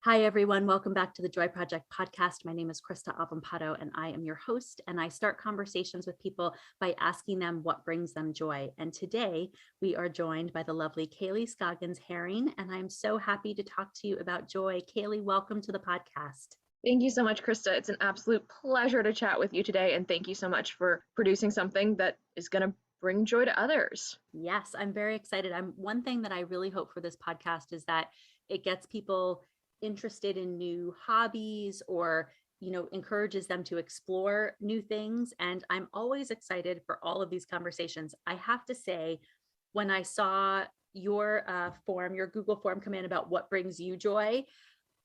Hi, everyone. Welcome back to the Joy Project podcast. My name is Christa Avampato, and I am your host. And I start conversations with people by asking them what brings them joy. And today we are joined by the lovely Kaylee Scoggins Herring, and I'm so happy to talk to you about joy. Kaylee, welcome to the podcast. Thank you so much, Christa. It's an absolute pleasure to chat with you today. And thank you so much for producing something that is going to bring joy to others. Yes, I'm very excited. One thing that I really hope for this podcast is that it gets people interested in new hobbies or encourages them to explore new things. And I'm always excited for all of these conversations. I have to say, when I saw your your Google form come in about what brings you joy,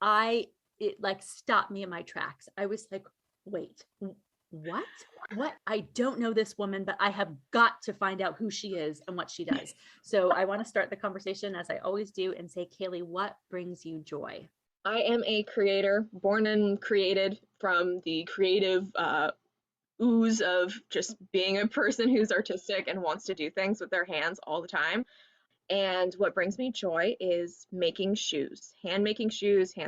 it like stopped me in my tracks. I was like, wait, what? I don't know this woman, but I have got to find out who she is and what she does. So I want to start the conversation, as I always do, and say, Kaylee, what brings you joy? I am a creator, born and created from the creative ooze of just being a person who's artistic and wants to do things with their hands all the time. And what brings me joy is making shoes, hand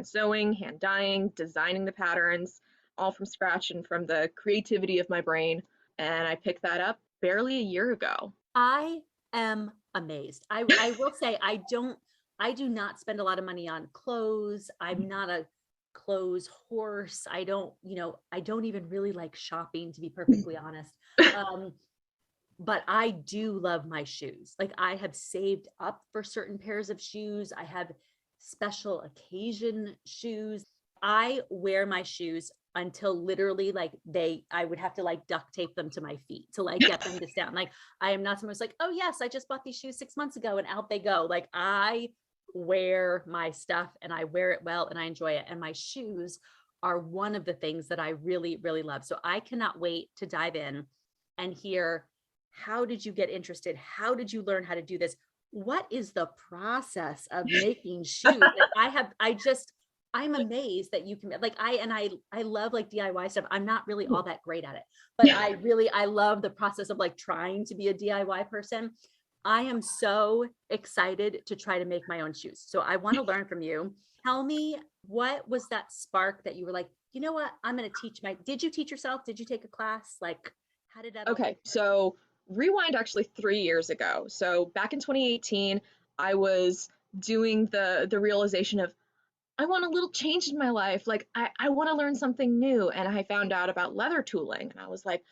sewing, hand dyeing, designing the patterns, all from scratch and from the creativity of my brain. And I picked that up barely a year ago. I am amazed. I will say, I do not spend a lot of money on clothes. I'm not a clothes horse. I don't even really like shopping, to be perfectly honest. But I do love my shoes. Like, I have saved up for certain pairs of shoes. I have special occasion shoes. I wear my shoes until literally I would have to like duct tape them to my feet to like get them to stand. Like, I am not someone who's like, oh yes, I just bought these shoes 6 months ago and out they go. Like, I wear my stuff and I wear it well and I enjoy it. And my shoes are one of the things that I really, really love. So I cannot wait to dive in and hear, how did you get interested? How did you learn how to do this? What is the process of making shoes? I'm amazed that you can, like, I love like DIY stuff. I'm not really all that great at it, but I love the process of like trying to be a DIY person. I am so excited to try to make my own shoes. So I want to learn from you. Tell me, what was that spark that you were like, you know what, I'm going to did you teach yourself? Did you take a class? Like, how did that? Okay, so rewind actually 3 years ago. So back in 2018, I was doing the realization of, I want a little change in my life. Like, I want to learn something new. And I found out about leather tooling. And I was like,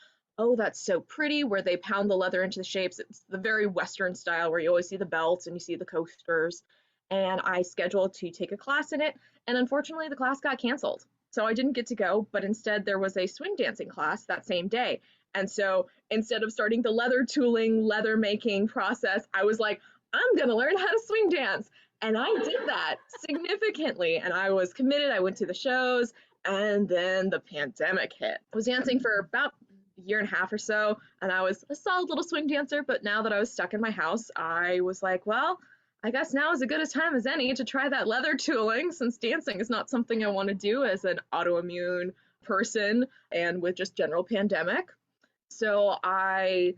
oh, that's so pretty, where they pound the leather into the shapes. It's the very Western style where you always see the belts and you see the coasters. And I scheduled to take a class in it. And unfortunately, the class got canceled. So I didn't get to go, but instead there was a swing dancing class that same day. And so instead of starting the leather tooling, leather making process, I was like, I'm going to learn how to swing dance. And I did that significantly. And I was committed. I went to the shows. And then the pandemic hit. I was dancing for about a year and a half or so. And I was a solid little swing dancer. But now that I was stuck in my house, I was like, well, I guess now is as good a time as any to try that leather tooling, since dancing is not something I want to do as an autoimmune person and with just general pandemic. So I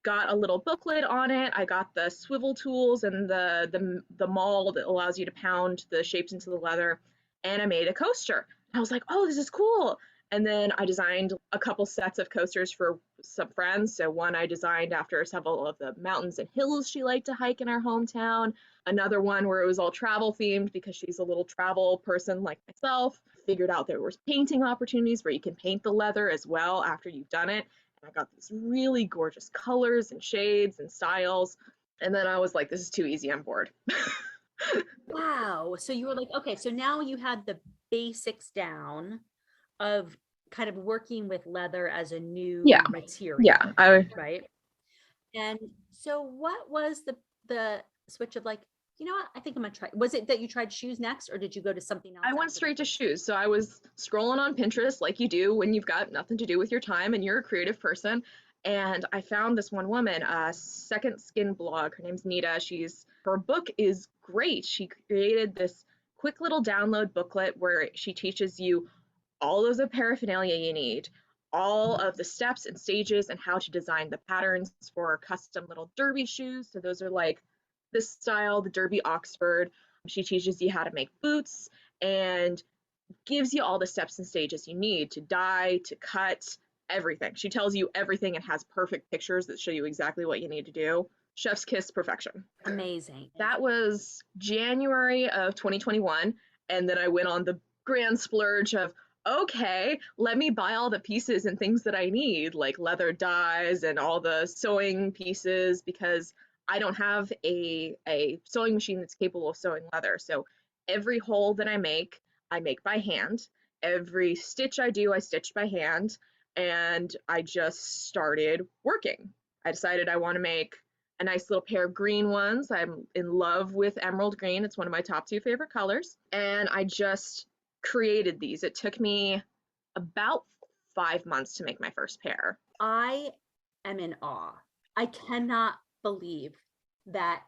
got a little booklet on it. I got the swivel tools and the maul that allows you to pound the shapes into the leather, and I made a coaster. I was like, oh, this is cool. And then I designed a couple sets of coasters for some friends. So one I designed after several of the mountains and hills she liked to hike in our hometown. Another one where it was all travel themed because she's a little travel person like myself. Figured out there was painting opportunities where you can paint the leather as well after you've done it. And I got these really gorgeous colors and shades and styles. And then I was like, this is too easy, I'm bored. Wow. So you were like, okay, so now you had the basics down of kind of working with leather as a new material. Right. And so what was the switch of like, you know what, I think I'm gonna try. Was it that you tried shoes next, or did you go to something else? I went straight to shoes. So I was scrolling on Pinterest like you do when you've got nothing to do with your time and you're a creative person. And I found this one woman, a Second Skin blog. Her name's Nita. Her book is great. She created this quick little download booklet where she teaches you all of the paraphernalia you need, all of the steps and stages, and how to design the patterns for custom little derby shoes. So those are like this style, the Derby Oxford. She teaches you how to make boots and gives you all the steps and stages you need to dye, to cut, everything. She tells you everything and has perfect pictures that show you exactly what you need to do. Chef's kiss perfection. Amazing. That was January of 2021. And then I went on the grand splurge of, okay, let me buy all the pieces and things that I need, like leather dyes and all the sewing pieces, because I don't have a sewing machine that's capable of sewing leather. So every hole that I make by hand. Every stitch I do, I stitch by hand. And I just started working. I decided I want to make a nice little pair of green ones. I'm in love with emerald green. It's one of my top 2 favorite colors. And I just created these. It took me about 5 months to make my first pair. I am in awe. I cannot believe that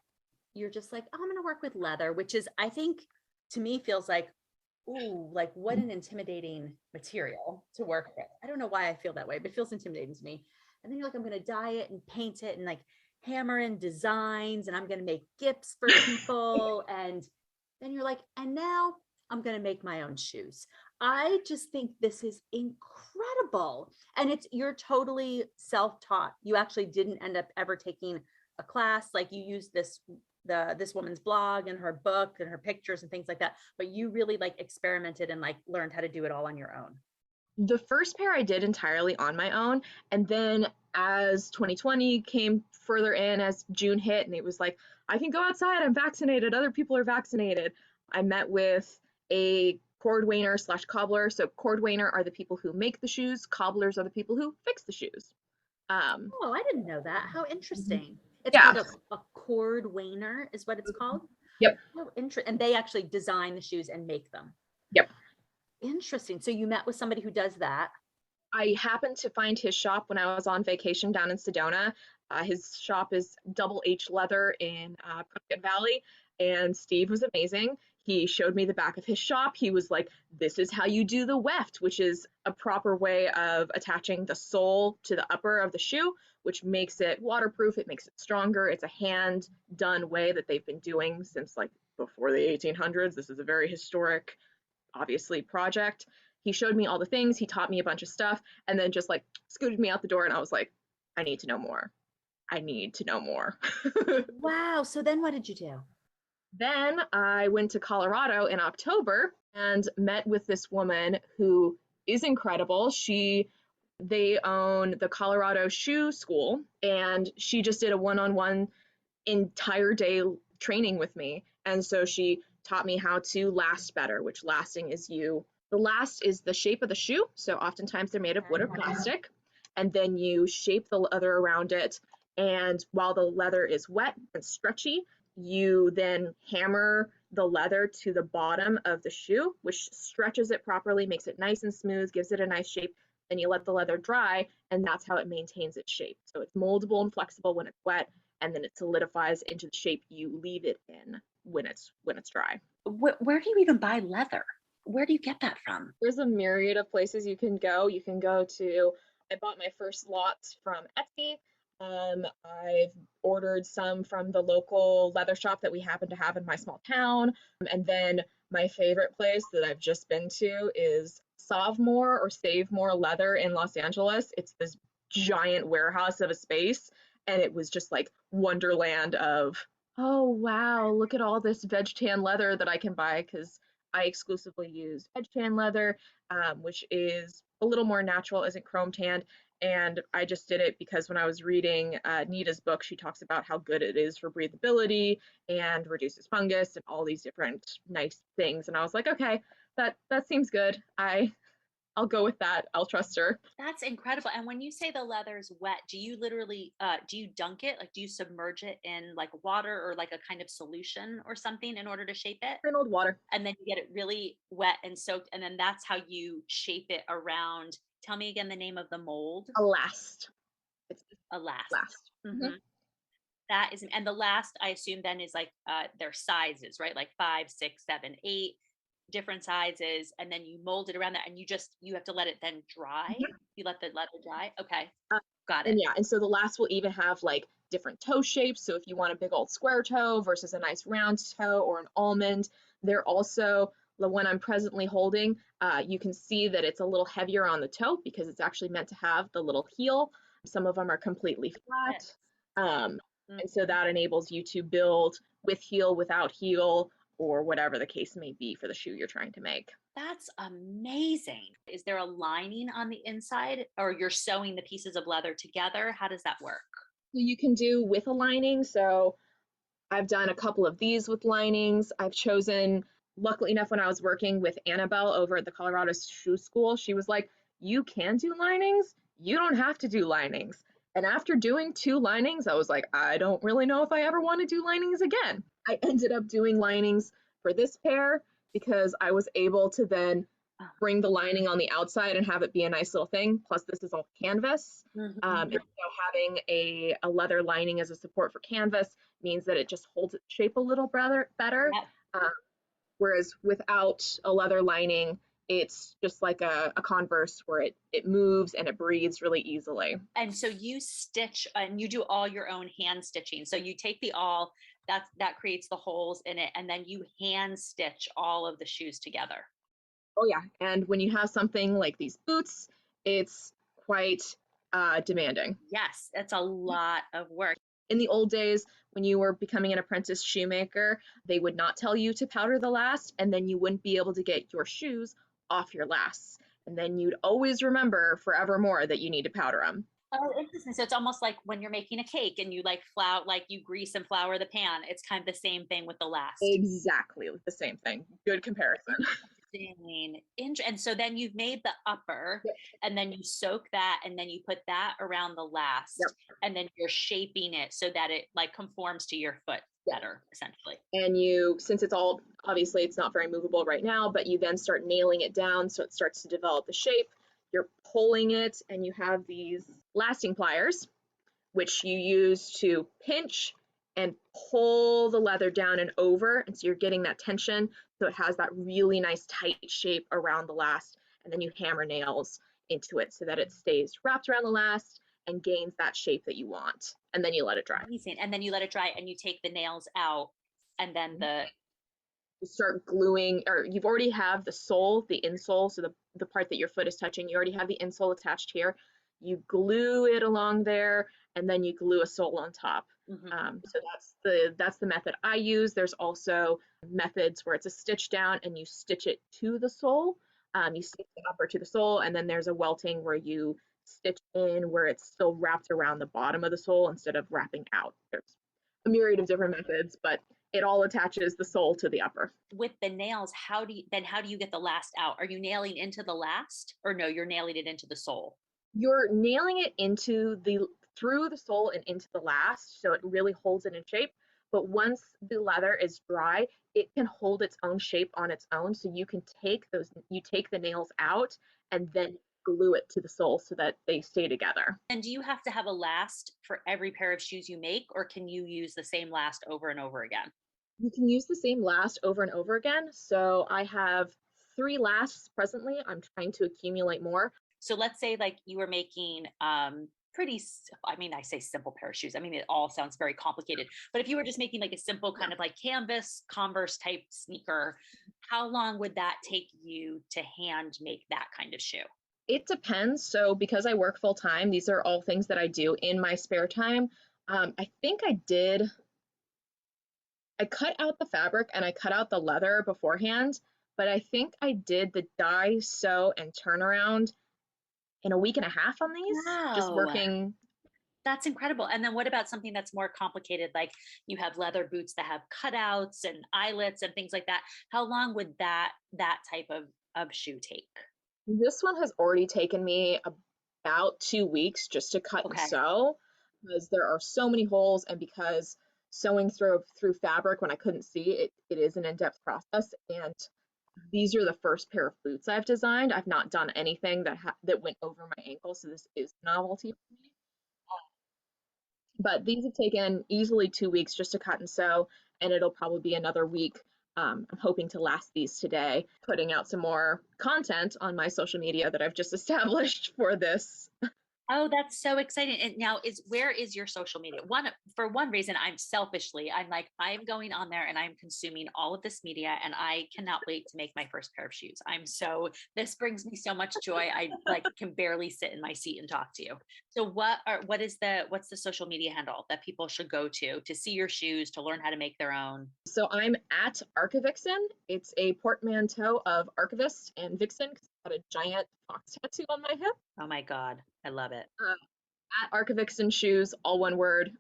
you're just like, oh, I'm going to work with leather, which is, I think, to me feels like, ooh, like what an intimidating material to work with. I don't know why I feel that way, but it feels intimidating to me. And then you're like, I'm going to dye it and paint it and like hammer in designs, and I'm going to make gifts for people. And then you're like, and now I'm going to make my own shoes. I just think this is incredible. And you're totally self-taught. You actually didn't end up ever taking a class. Like you used this woman's blog and her book and her pictures and things like that, but you really like experimented and like learned how to do it all on your own. The first pair I did entirely on my own, and then as 2020 came further in, as June hit, and it was like, I can go outside, I'm vaccinated, other people are vaccinated, I met with a cordwainer slash cobbler. So cordwainer are the people who make the shoes, cobblers are the people who fix the shoes. Oh, I didn't know that. How interesting. It's Yeah. called a cordwainer is what it's called. Yep. Oh, and they actually design the shoes and make them. Yep. Interesting. So you met with somebody who does that. I happened to find his shop when I was on vacation down in Sedona. His shop is Double H Leather in Prescott Valley, and Steve was amazing. He showed me the back of his shop. He was like, this is how you do the weft, which is a proper way of attaching the sole to the upper of the shoe, which makes it waterproof, it makes it stronger. It's a hand done way that they've been doing since like before the 1800s. This is a very historic, obviously, project. He showed me all the things, he taught me a bunch of stuff, and then just like scooted me out the door, and I was like, I need to know more. I need to know more. Wow. So then what did you do? Then I went to Colorado in October and met with this woman who is incredible. They own the Colorado Shoe School, and she just did a one-on-one entire day training with me. And so she taught me how to last better, which lasting is the last is the shape of the shoe. So oftentimes they're made of wood or plastic. And then you shape the leather around it. And while the leather is wet and stretchy, you then hammer the leather to the bottom of the shoe, which stretches it properly, makes it nice and smooth, gives it a nice shape. Then you let the leather dry, and that's how it maintains its shape. So it's moldable and flexible when it's wet, and then it solidifies into the shape you leave it in when it's dry. Where do you even buy leather? Where do you get that from? There's a myriad of places you can go. You can go to, I bought my first lots from Etsy. I've ordered some from the local leather shop that we happen to have in my small town. And then my favorite place that I've just been to is Savmore or Save More Leather in Los Angeles. It's this giant warehouse of a space, and it was just like wonderland of, oh wow, look at all this veg tan leather that I can buy, because I exclusively use veg tan leather, which is a little more natural, isn't chrome tanned. And I just did it because when I was reading Nita's book, she talks about how good it is for breathability and reduces fungus and all these different nice things. And I was like, okay, that seems good. I'll go with that. I'll trust her. That's incredible. And when you say the leather's wet, do you literally do you dunk it? Like do you submerge it in like water or like a kind of solution or something in order to shape it? Plain old water. And then you get it really wet and soaked, and then that's how you shape it around. Tell me again the name of the mold. A last. It's A last. last. Mhm. That is, and the last I assume then is like their sizes, right? Like 5, 6, 7, 8 different sizes, and then you mold it around that, and you have to let it then dry. Mhm. You let the leather dry. Okay, Uh, got And it. yeah, and so the last will even have like different toe shapes. So if you want a big old square toe versus a nice round toe or an almond, they're also The one I'm presently holding, you can see that it's a little heavier on the toe because it's actually meant to have the little heel. Some of them are completely flat. And so that enables you to build with heel, without heel, or whatever the case may be for the shoe you're trying to make. That's amazing. Is there a lining on the inside, or you're sewing the pieces of leather together? How does that work? So you can do with a lining. So I've done a couple of these with linings. I've chosen, luckily enough, when I was working with Annabelle over at the Colorado Shoe School, she was like, you can do linings, you don't have to do linings. And after doing 2 linings, I was like, I don't really know if I ever want to do linings again. I ended up doing linings for this pair because I was able to then bring the lining on the outside and have it be a nice little thing. Plus, this is all canvas. Mhm. You know, having a leather lining as a support for canvas means that it just holds its shape a little better. Yep. Whereas without a leather lining, it's just like a Converse where it moves and it breathes really easily. And so you stitch and you do all your own hand stitching. So you take the awl that creates the holes in it, and then you hand stitch all of the shoes together. Oh yeah, and when you have something like these boots, it's quite demanding. Yes, it's a lot of work. In the old days, when you were becoming an apprentice shoemaker, they would not tell you to powder the last, and then you wouldn't be able to get your shoes off your lasts. And then you'd always remember forevermore that you need to powder them. Oh, interesting. So it's almost like when you're making a cake and you like flour, like you grease and flour the pan. It's kind of the same thing with the last. Exactly the same thing. Good comparison. Interesting. And so then you've made the upper, Yep. and then you soak that, and then you put that around the last, Yep. and then you're shaping it so that it like conforms to your foot Yep. better, essentially. And you, since it's all, obviously it's not very movable right now, but you then start nailing it down so it starts to develop the shape. You're pulling it, and you have these lasting pliers, which you use to pinch and pull the leather down and over. And so you're getting that tension. So it has that really nice tight shape around the last. And then you hammer nails into it so that it stays wrapped around the last and gains that shape that you want. And then you let it dry. Amazing. And then you let it dry and you take the nails out, and then You start gluing, or you've already have the sole, the insole, so the part that your foot is touching, you already have the insole attached here. You glue it along there, and then you glue a sole on top. So that's the method I use. There's also methods where it's a stitch down and you stitch it to the sole. You stitch the upper to the sole, and then there's a welting where you stitch in where it's still wrapped around the bottom of the sole instead of wrapping out. There's a myriad of different methods, but it all attaches the sole to the upper. with the nails, how do you get the last out? Are you nailing into the last, or no, you're nailing it into the sole? You're nailing it into the through the sole and into the last, so it really holds it in shape. But once the leather is dry, it can hold its own shape on its own. So you can take the nails out and then glue it to the sole so that they stay together. And do you have to have a last for every pair of shoes you make, or can you use the same last over and over again? You can use the same last over and over again. So I have 3 lasts presently. I'm trying to accumulate more. So let's say like you were making I mean, I say simple pair of shoes. I mean, it all sounds very complicated. But if you were just making like a simple kind of like canvas Converse type sneaker, how long would that take you to hand make that kind of shoe? It depends. So because I work full time, these are all things that I do in my spare time. I think I cut out the fabric and I cut out the leather beforehand, but I think I did the dye, sew, and turnaround in a week and a half on these, just Wow. working. That's incredible. And then what about something that's more complicated, like you have leather boots that have cutouts and eyelets and things like that? How long would that type of shoe take? This one has already taken me about 2 weeks just to cut and Okay. sew because there are so many holes, and because sewing through fabric when I couldn't see it, it is an in-depth process. And these are the first pair of boots I've designed. I've not done anything that went over my ankle, so this is novelty for me. But these have taken easily 2 weeks just to cut and sew, and it'll probably be another week. I'm hoping to last these today, putting out some more content on my social media that I've just established for this. Oh, that's so exciting. And now where is your social media? For one reason, I'm like, I'm going on there and I'm consuming all of this media and I cannot wait to make my first pair of shoes. This brings me so much joy. I like can barely sit in my seat and talk to you. So what's the social media handle that people should go to see your shoes, to learn how to make their own? So I'm at Archivixen. It's a portmanteau of archivist and vixen because I've got a giant fox tattoo on my hip. Oh my God. I love it. At Archivixen shoes, all one word.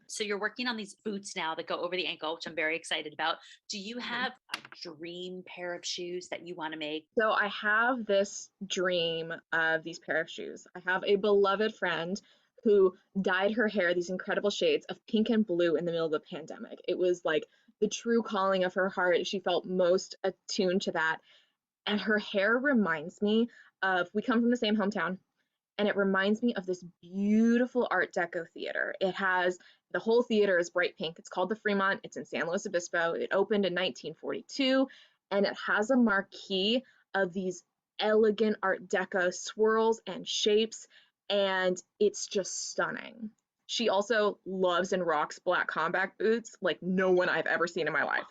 So you're working on these boots now that go over the ankle, which I'm very excited about. Do you have a dream pair of shoes that you want to make? So I have this dream of these pair of shoes. I have a beloved friend who dyed her hair these incredible shades of pink and blue in the middle of the pandemic. It was like the true calling of her heart. She felt most attuned to that. And her hair reminds me of, we come from the same hometown, and it reminds me of this beautiful Art Deco theater. It has, the whole theater is bright pink. It's called the Fremont. It's in San Luis Obispo. It opened in 1942, and it has a marquee of these elegant Art Deco swirls and shapes, and it's just stunning. She also loves and rocks black combat boots like no one I've ever seen in my life.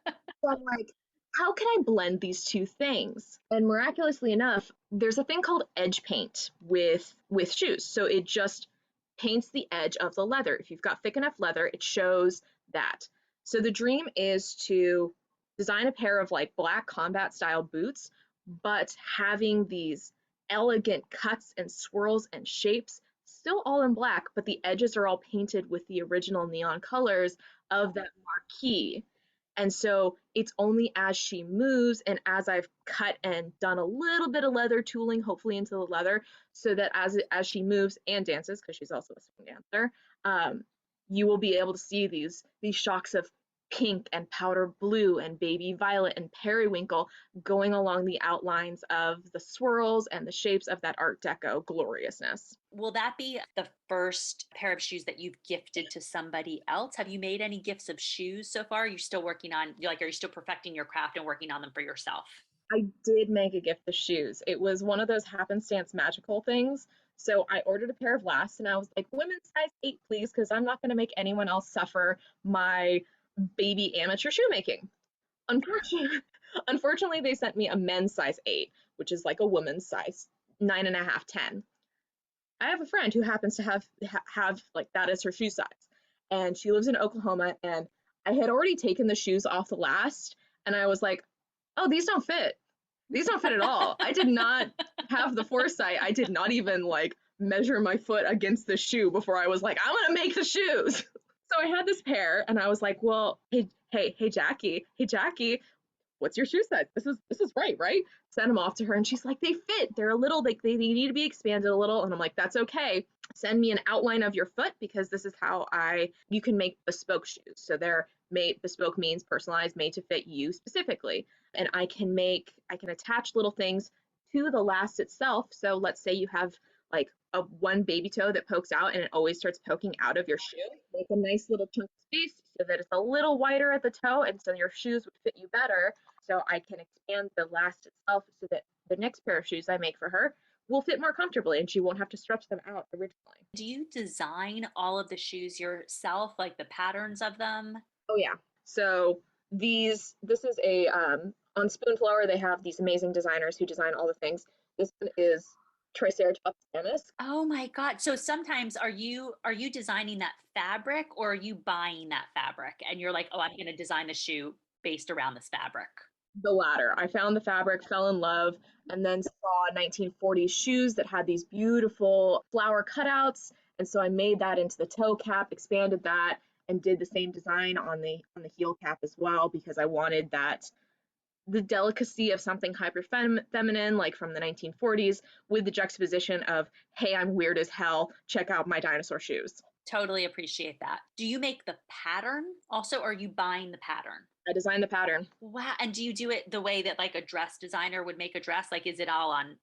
So I'm like, how can I blend these two things? And miraculously enough, there's a thing called edge paint with shoes. So it just paints the edge of the leather. If you've got thick enough leather, it shows that. So the dream is to design a pair of like black combat style boots, but having these elegant cuts and swirls and shapes, still all in black, but the edges are all painted with the original neon colors of that marquee. And so it's only as she moves and as I've cut and done a little bit of leather tooling, hopefully into the leather, so that as she moves and dances, because she's also a swing dancer, you will be able to see these shocks of pink and powder blue and baby violet and periwinkle going along the outlines of the swirls and the shapes of that Art Deco gloriousness. Will that be the first pair of shoes that you've gifted to somebody else? Have you made any gifts of shoes so far? Are you still working on, are you still perfecting your craft and working on them for yourself? I did make a gift of shoes. It was one of those happenstance magical things. So I ordered a pair of last and I was like, women's size 8, please, because I'm not going to make anyone else suffer my baby amateur shoemaking. Unfortunately, unfortunately, they sent me a men's size 8, which is like a woman's size 9.5, 10. I have a friend who happens to have like that as her shoe size, and she lives in Oklahoma. And I had already taken the shoes off the last, and I was like, "Oh, these don't fit. These don't fit at all." I did not have the foresight. I did not even like measure my foot against the shoe before I was like, "I'm gonna make the shoes." So I had this pair, and I was like, "Well, hey, Jackie, what's your shoe size? This is right?" Sent them off to her and she's like, they fit. They're a little, like they need to be expanded a little. And I'm like, that's okay. Send me an outline of your foot because this is how you can make bespoke shoes. So they're made, bespoke means personalized, made to fit you specifically. And I can attach little things to the last itself. So let's say you have like a one baby toe that pokes out and it always starts poking out of your shoe. Make a nice little chunk of space so that it's a little wider at the toe and so your shoes would fit you better. So I can expand the last itself so that the next pair of shoes I make for her will fit more comfortably and she won't have to stretch them out originally. Do you design all of the shoes yourself, like the patterns of them? Oh yeah. So this is a on Spoonflower. They have these amazing designers who design all the things. This one is Triceratops Dennis. Oh my God. So sometimes are you designing that fabric or are you buying that fabric and you're like, oh, I'm going to design the shoe based around this fabric? The latter. I found the fabric, fell in love, and then saw 1940s shoes that had these beautiful flower cutouts. And so I made that into the toe cap, expanded that, and did the same design on the heel cap as well because I wanted that the delicacy of something hyper feminine like from the 1940s with the juxtaposition of, hey, I'm weird as hell, check out my dinosaur shoes. Totally appreciate that. Do you make the pattern also, or are you buying the pattern? I designed the pattern. Wow. And do you do it the way that like a dress designer would make a dress? Like, is it on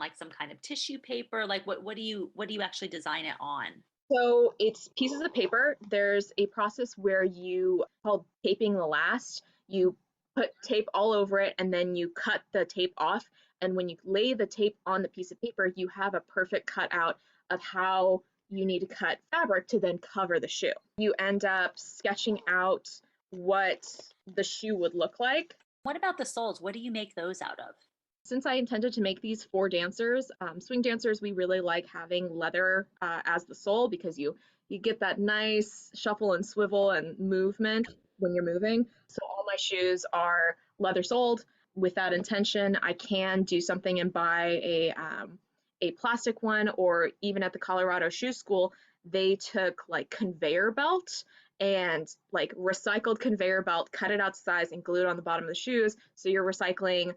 like some kind of tissue paper? Like what do you actually design it on? So it's pieces of paper. There's a process where you called taping the last. You put tape all over it and then you cut the tape off And when you lay the tape on the piece of paper, you have a perfect cutout of how you need to cut fabric to then cover the shoe. You end up sketching out what the shoe would look like. What about the soles? What do you make those out of? Since I intended to make these for dancers, swing dancers, we really like having leather as the sole because you get that nice shuffle and swivel and movement when you're moving. So all my shoes are leather soled. With that intention, I can do something and buy a plastic one, or even at the Colorado Shoe School, they took like conveyor belt and like recycled conveyor belt, cut it out to size and glue it on the bottom of the shoes. So you're recycling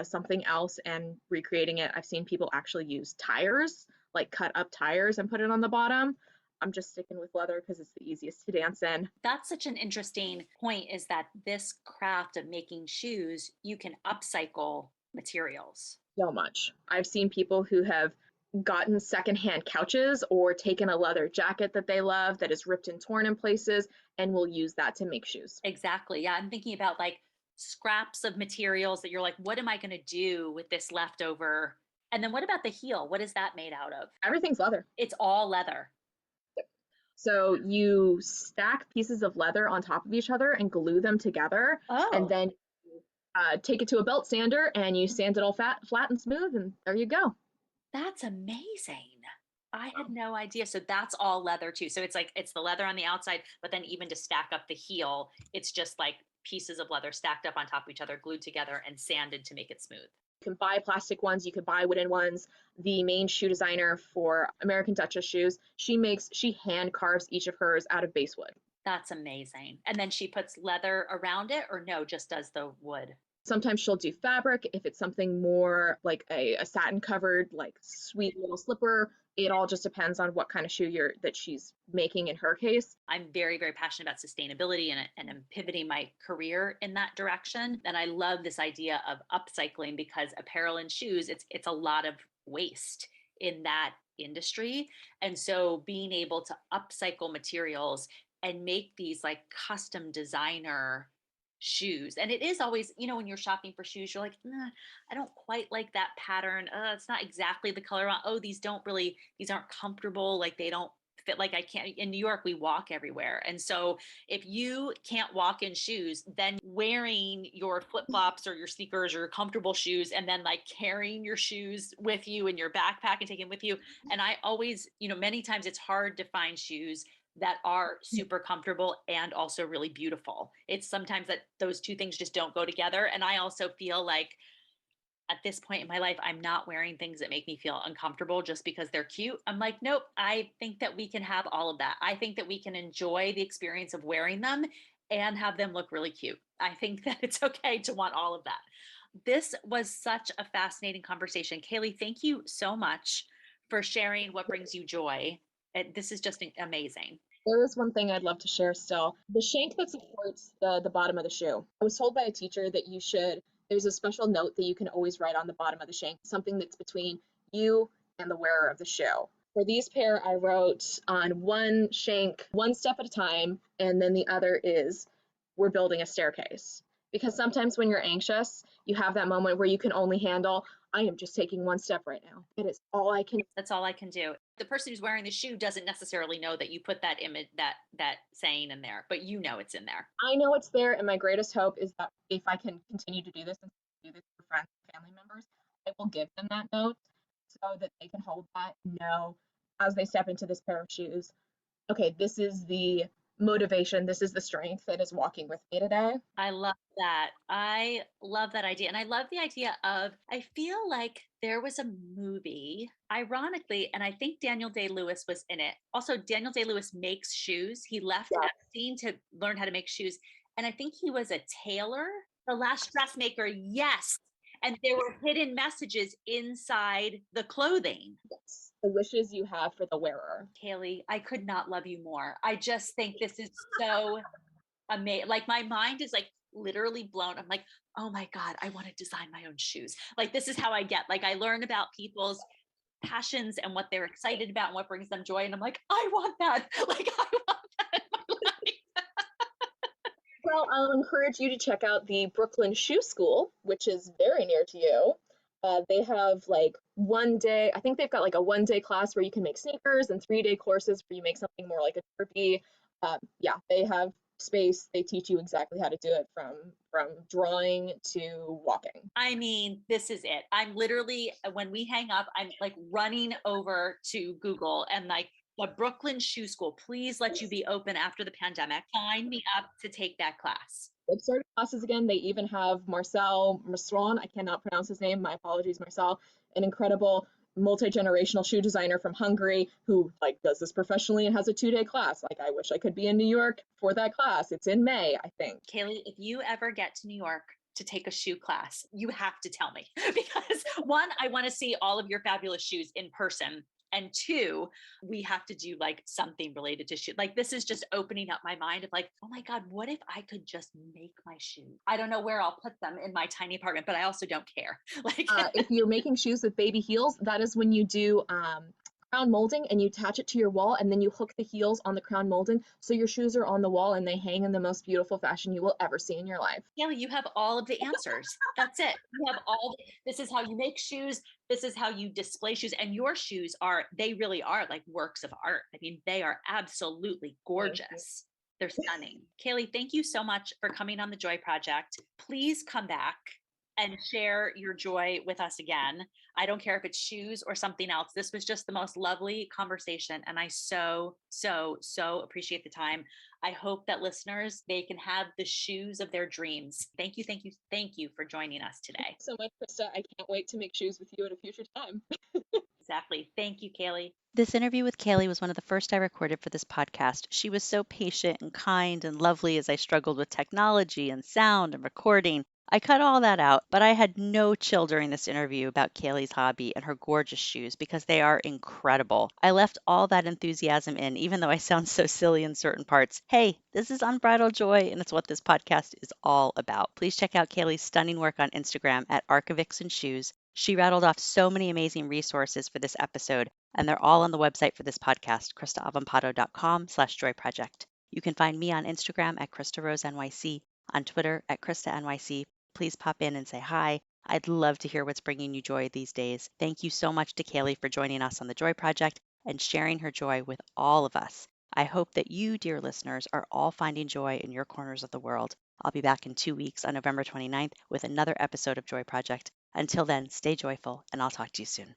something else and recreating it. I've seen people actually use tires, like cut up tires and put it on the bottom. I'm just sticking with leather because it's the easiest to dance in. That's such an interesting point, is that this craft of making shoes, you can upcycle materials. So much. I've seen people who have gotten secondhand couches or taken a leather jacket that they love that is ripped and torn in places and will use that to make shoes. Exactly. Yeah. I'm thinking about like scraps of materials that you're like, what am I going to do with this leftover? And then what about the heel? What is that made out of? Everything's leather. It's all leather. So you stack pieces of leather on top of each other and glue them together, and Oh, then take it to a belt sander and you sand it all flat and smooth, and there you go. that's amazing. I had no idea. So that's all leather too. So it's like it's the leather on the outside, but then even to stack up the heel, it's just like pieces of leather stacked up on top of each other, glued together and sanded to make it smooth. You can buy plastic ones, you could buy wooden ones. The main shoe designer for American Duchess shoes, she hand carves each of hers out of basswood. That's amazing. And then she puts leather around it, or no, just does the wood? Sometimes she'll do fabric if it's something more like a satin covered, like sweet little slipper. It all just depends on what kind of shoe that she's making in her case. I'm very, very passionate about sustainability, and I'm pivoting my career in that direction. And I love this idea of upcycling, because apparel and shoes, it's a lot of waste in that industry. And so being able to upcycle materials and make these like custom designer shoes. And it is always, when you're shopping for shoes, you're like, nah, I don't quite like that pattern. It's not exactly the color. Oh, these aren't comfortable. Like they don't fit. Like I can't, in New York, we walk everywhere. And so if you can't walk in shoes, then wearing your flip-flops or your sneakers or your comfortable shoes, and then like carrying your shoes with you in your backpack and taking them with you. And I always, many times it's hard to find shoes that are super comfortable and also really beautiful. It's sometimes that those two things just don't go together. And I also feel like at this point in my life, I'm not wearing things that make me feel uncomfortable just because they're cute. I'm like, nope, I think that we can have all of that. I think that we can enjoy the experience of wearing them and have them look really cute. I think that it's okay to want all of that. This was such a fascinating conversation. Kaylee, thank you so much for sharing what brings you joy. This is just amazing. There is one thing I'd love to share still. The shank that supports the bottom of the shoe. I was told by a teacher that there's a special note that you can always write on the bottom of the shank, something that's between you and the wearer of the shoe. For these pair, I wrote on one shank, one step at a time, and then the other is, we're building a staircase. Because sometimes when you're anxious, you have that moment where you can only handle, I am just taking one step right now. It is all I can. That's all I can do. The person who's wearing the shoe doesn't necessarily know that you put that image, that saying in there, but it's in there. I know it's there, and my greatest hope is that if I can continue to do this and do this for friends and family members, I will give them that note so that they can hold that and know as they step into this pair of shoes, okay, this is the motivation, this is the strength that is walking with me today. I love that. I love that idea. And I love the idea of, I feel like there was a movie, ironically, and I think Daniel Day-Lewis was in it. Also, Daniel Day-Lewis makes shoes. He left Epstein to learn how to make shoes. And I think he was a tailor, the last dressmaker. Yes. And there were hidden messages inside the clothing. Yes. The wishes you have for the wearer. Kaylee, I could not love you more. I just think this is so amazing. Like my mind is like literally blown. I'm like, oh my God, I want to design my own shoes. Like this is how I get, like I learn about people's passions and what they're excited about and what brings them joy. And I'm like, I want that. Like I want that in my life. Well, I'll encourage you to check out the Brooklyn Shoe School, which is very near to you. They have like 1 day, I think they've got like a 1 day class where you can make sneakers and 3 day courses where you make something more like a derby. Yeah, they have space. They teach you exactly how to do it from drawing to walking. I mean, this is it. I'm literally, when we hang up, I'm like running over to Google and like, the Brooklyn Shoe School, please let you be open after the pandemic. Sign me up to take that class. They've started classes again. They even have Marcel Masron, I cannot pronounce his name, my apologies, Marcel, an incredible multi-generational shoe designer from Hungary who like does this professionally and has a 2 day class. Like I wish I could be in New York for that class. It's in May, I think. Kaylee, if you ever get to New York to take a shoe class, you have to tell me because one, I want to see all of your fabulous shoes in person. And two, we have to do like something related to shoe. Like this is just opening up my mind of like, oh my God, what if I could just make my shoes? I don't know where I'll put them in my tiny apartment, but I also don't care. Like If you're making shoes with baby heels, that is when you do crown molding and you attach it to your wall and then you hook the heels on the crown molding so your shoes are on the wall and they hang in the most beautiful fashion you will ever see in your life. Kelly, you have all of the answers. That's it. You have this is how you make shoes. This is how you display shoes. And your shoes they really are like works of art. I mean, they are absolutely gorgeous. They're stunning. Kaylee, thank you so much for coming on the Joy Project. Please come back and share your joy with us again. I don't care if it's shoes or something else. This was just the most lovely conversation. And I so, so, so appreciate the time. I hope that listeners, they can have the shoes of their dreams. Thank you, thank you, thank you for joining us today. Thank you so much, Krista. I can't wait to make shoes with you at a future time. Exactly. Thank you, Kaylee. This interview with Kaylee was one of the first I recorded for this podcast. She was so patient and kind and lovely as I struggled with technology and sound and recording. I cut all that out, but I had no chill during this interview about Kaylee's hobby and her gorgeous shoes because they are incredible. I left all that enthusiasm in, even though I sound so silly in certain parts. Hey, this is unbridled joy, and it's what this podcast is all about. Please check out Kaylee's stunning work on Instagram at Archivix Shoes. She rattled off so many amazing resources for this episode, and they're all on the website for this podcast, KristaAvampato.com/joyproject. You can find me on Instagram at KristaRoseNYC, on Twitter at KristaNYC. Please pop in and say hi. I'd love to hear what's bringing you joy these days. Thank you so much to Kaylee for joining us on the Joy Project and sharing her joy with all of us. I hope that you, dear listeners, are all finding joy in your corners of the world. I'll be back in 2 weeks on November 29th with another episode of Joy Project. Until then, stay joyful, and I'll talk to you soon.